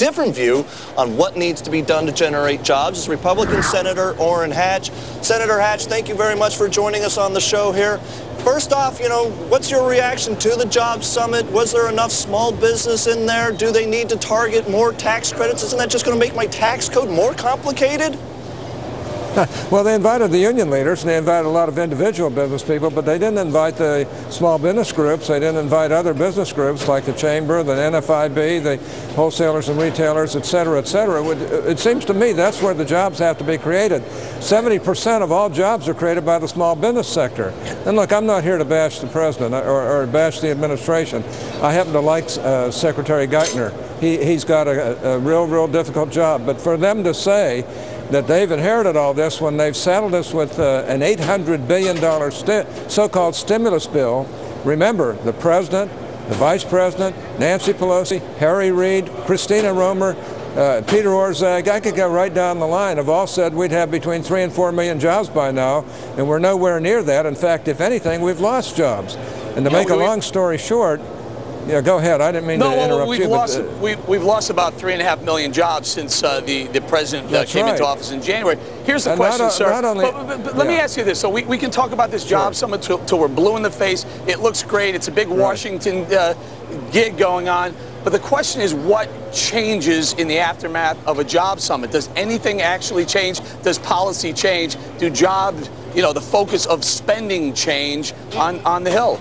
different view on what needs to be done to generate jobs is Republican Senator Orrin Hatch. Senator Hatch, thank you very much for joining us on the show here. First off, what's your reaction to the Jobs Summit? Was there enough small business in there? Do they need to target more tax credits? Isn't that just going to make my tax code more complicated? Well, they invited the union leaders, and they invited a lot of individual business people, but they didn't invite the small business groups. They didn't invite other business groups like the Chamber, the NFIB, the wholesalers and retailers, et cetera, et cetera. It seems to me that's where the jobs have to be created. 70% of all jobs are created by the small business sector. And look, I'm not here to bash the president or bash the administration. I happen to like Secretary Geithner. He's got a real difficult job. But for them to say that they've inherited all this when they've saddled us with an $800 billion so-called stimulus bill. Remember, the president, the vice president, Nancy Pelosi, Harry Reid, Christina Romer, Peter Orszag, I could go right down the line, have all said we'd have between 3 and 4 million jobs by now, and we're nowhere near that. In fact, if anything, we've lost jobs. And to make a long story short, yeah, go ahead. I didn't mean to interrupt you. We've lost about 3.5 million jobs since the president came into office in January. Here's the question, sir. But let me ask you this. So we can talk about this job summit till we're blue in the face. It looks great. It's a big Washington gig going on. But the question is, what changes in the aftermath of a job summit? Does anything actually change? Does policy change? Do jobs, the focus of spending change on the Hill?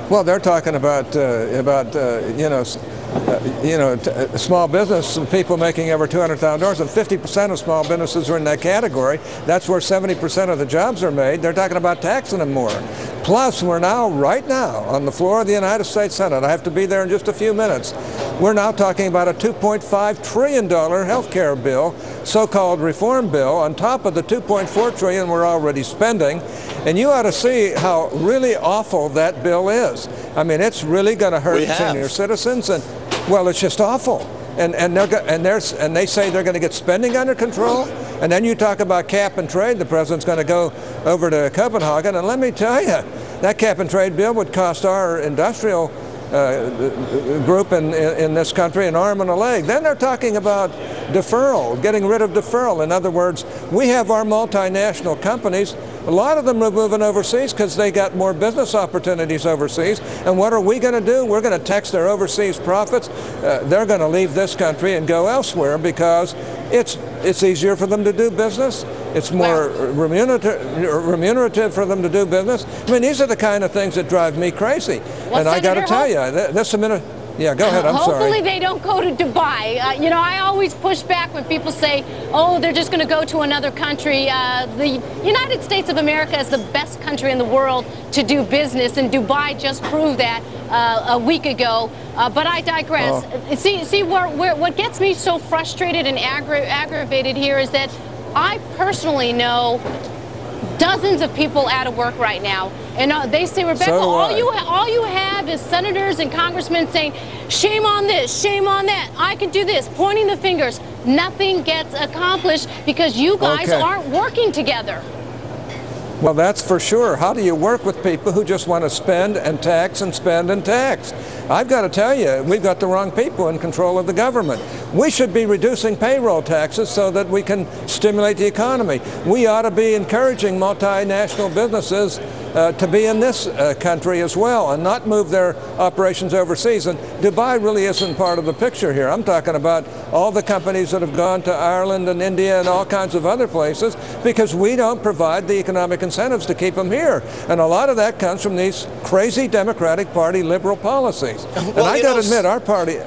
Well, they're talking about small business and people making over $200,000, and 50% of small businesses are in that category. That's where 70% of the jobs are made. They're talking about taxing them more. Plus, we're now, right now, on the floor of the United States Senate, I have to be there in just a few minutes, we're now talking about a $2.5 trillion health care bill, so-called reform bill, on top of the $2.4 trillion we're already spending. And you ought to see how really awful that bill is. I mean, it's really going to hurt senior citizens, and well, it's just awful. And they say they're going to get spending under control. And then you talk about cap and trade. The president's going to go over to Copenhagen, and let me tell you, that cap and trade bill would cost our industrial group in this country an arm and a leg. Then they're talking about deferral, getting rid of deferral. In other words, we have our multinational companies. A lot of them are moving overseas because they got more business opportunities overseas. And what are we going to do? We're going to tax their overseas profits. They're going to leave this country and go elsewhere because it's easier for them to do business. It's more remunerative for them to do business. I mean, these are the kind of things that drive me crazy. Well, and I got to tell you, this a minute. Yeah, go ahead. I'm sorry. Hopefully they don't go to Dubai. I always push back when people say, oh, they're just going to go to another country. The United States of America is the best country in the world to do business, and Dubai just proved that a week ago. But I digress. See, what gets me so frustrated and aggravated here is that I personally know dozens of people out of work right now, and they say, Rebecca, all you have is senators and congressmen saying, shame on this, shame on that, I can do this, pointing the fingers. Nothing gets accomplished because you guys aren't working together. Well, that's for sure. How do you work with people who just want to spend and tax and spend and tax? I've got to tell you, we've got the wrong people in control of the government. We should be reducing payroll taxes so that we can stimulate the economy. We ought to be encouraging multinational businesses to be in this country as well and not move their operations overseas. And Dubai really isn't part of the picture here. I'm talking about all the companies that have gone to Ireland and India and all kinds of other places because we don't provide the economic incentives to keep them here. And a lot of that comes from these crazy Democratic Party liberal policies. And I got to admit, our party...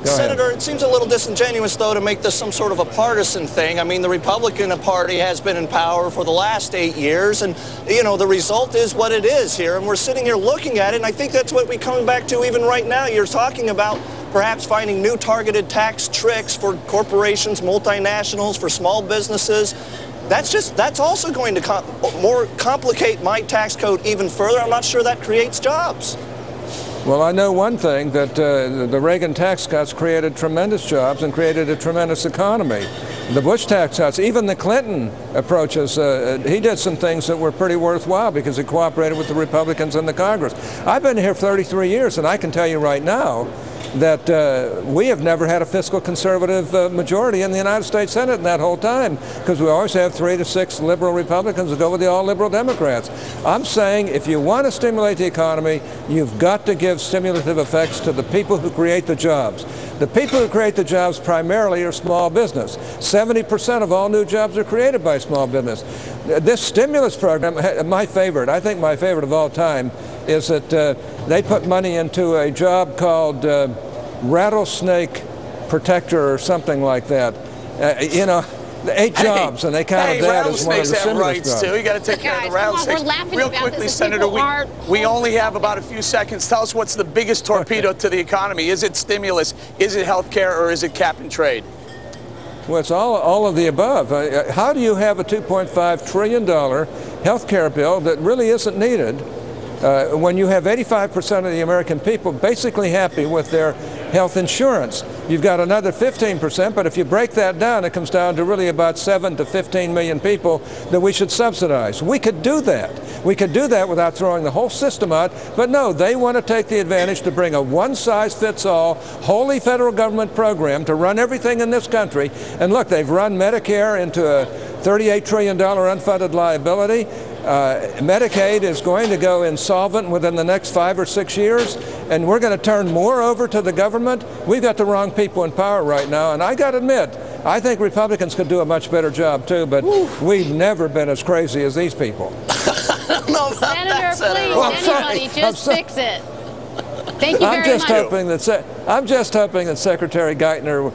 Senator, it seems a little disingenuous, though, to make this some sort of a partisan thing. I mean, the Republican Party has been in power for the last 8 years, and, the result is what it is here. And we're sitting here looking at it, and I think that's what we're coming back to even right now. You're talking about perhaps finding new targeted tax tricks for corporations, multinationals, for small businesses. That's also going to more complicate my tax code even further. I'm not sure that creates jobs. Well, I know one thing, that the Reagan tax cuts created tremendous jobs and created a tremendous economy. The Bush tax cuts, even the Clinton approaches, he did some things that were pretty worthwhile because he cooperated with the Republicans in the Congress. I've been here 33 years, and I can tell you right now that we have never had a fiscal conservative majority in the United States Senate in that whole time, because we always have 3 to 6 liberal Republicans that go with the all liberal Democrats. I'm saying if you want to stimulate the economy, you've got to give stimulative effects to the people who create the jobs. The people who create the jobs primarily are small business. 70% of all new jobs are created by small business. This stimulus program, my favorite, I think my favorite of all time, is that they put money into a job called rattlesnake protector or something like that. You know, 8 jobs, and they counted that as one of the stimulus jobs. Too. You got to take care of the rattlesnakes. Real quickly, Senator, we only have about a few seconds. Tell us what's the biggest torpedo to the economy. Is it stimulus? Is it health care? Or is it cap and trade? Well, it's all of the above. How do you have a $2.5 trillion health care bill that really isn't needed when you have 85% of the American people basically happy with their health insurance? You've got another 15%, but if you break that down, it comes down to really about 7 to 15 million people that we should subsidize. We could do that. We could do that without throwing the whole system out, but no, they want to take the advantage to bring a one-size-fits-all, wholly federal government program to run everything in this country. And look, they've run Medicare into a $38 trillion unfunded liability. Medicaid is going to go insolvent within the next 5 or 6 years, and we're going to turn more over to the government. We've got the wrong people in power right now, and I got to admit, I think Republicans could do a much better job too, but we've never been as crazy as these people. Senator, please, anybody, just fix it. Thank you very much. I'm just hoping that Secretary Geithner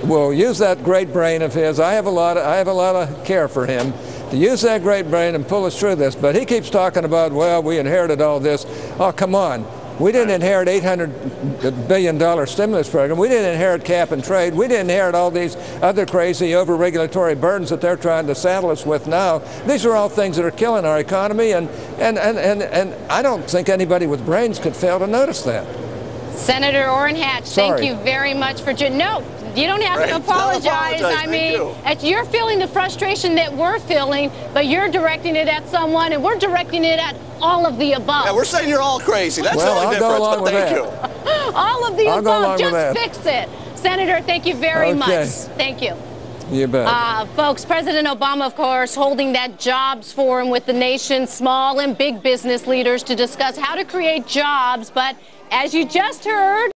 will use that great brain of his. I have a lot of care for him, to use that great brain and pull us through this. But he keeps talking about, well, we inherited all this. Oh, come on. We didn't inherit $800 billion stimulus program. We didn't inherit cap and trade. We didn't inherit all these other crazy over-regulatory burdens that they're trying to saddle us with now. These are all things that are killing our economy, and I don't think anybody with brains could fail to notice that. Senator Orrin Hatch, thank you very much for no. You don't have to apologize. I mean, you're feeling the frustration that we're feeling, but you're directing it at someone, and we're directing it at all of the above. Yeah, we're saying you're all crazy. That's the only difference, but thank you. All of the above. Just fix it. Senator, thank you very much. Thank you. You bet. Folks, President Obama, of course, holding that jobs forum with the nation's small and big business leaders to discuss how to create jobs. But as you just heard,